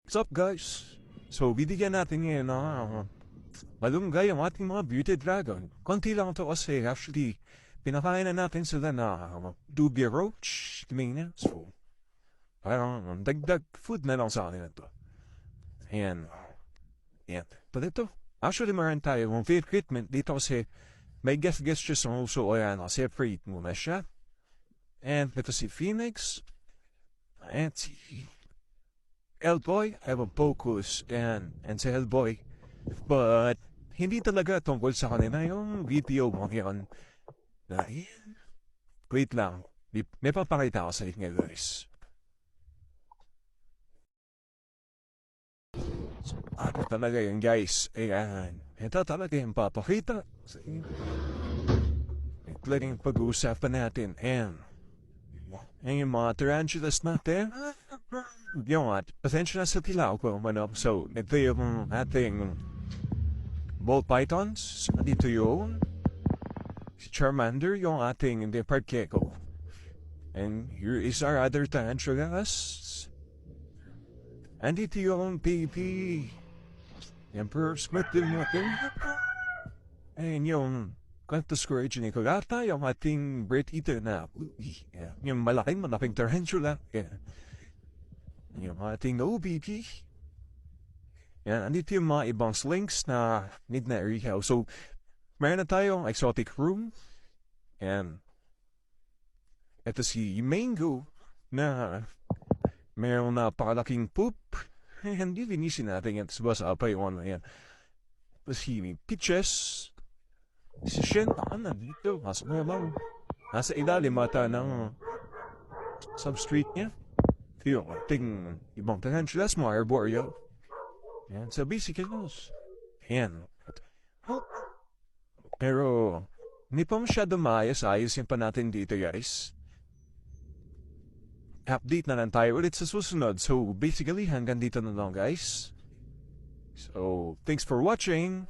What's up guys? So bibigyan natin ngayon ng malunggay ang ating mga beauty dragon. Konti lang ito kasi actually pinakain na natin sila na dubia roach. Tingnan niya. So parang dagdag food na lang sa akin ito. Ayan. Ayan. But ito, actually meron tayo ng feed treatment dito kasi may guest siya sa uso o yan. Separate muna siya. And ito si Phoenix. And si Hellboy, I have a focus and sa Hellboy. But, hindi talaga tungkol sa kanila yung video mo ngayon. Dahil, wait lang. May papakita ko sa inyo guys. So, ano talaga yun guys? Ayan. Ito talaga yung papakita sa inyo. Ito lang yung pag-uusapan natin. And, yung mga tarantulas natin. Yung pasensya na sa tilaw ko manok. So, ito yung ating ball pythons. Dito yung si Charmander, yung ating leopard gecko. And here is our other tarantulas. And dito yung baby Emperor Smith din natin. And yung Quantus Courage ni Kulata, yung ating Great Eater na yung malaking tarantula. Yeah. Yung ating OBP. Yan, andito yung mga ibang slinks na need na i-rehaw. So, meron na tayong exotic room. And, ito si Mango na mayroong napakalaking poop. Hindi linisin natin yan. Tapos basa pa yung ano yan. Tapos si Peaches. Si Shen, nandito. Nasa ilalim mata ng substrate niya. Yung ating ibang tarantulas, mga arboreal. Yan, so basically those. Yan. Pero, hindi pa masyado maayos-ayos pa natin dito guys. Update na lang tayo ulit sa susunod. So, basically, hanggang dito na lang guys. So, thanks for watching.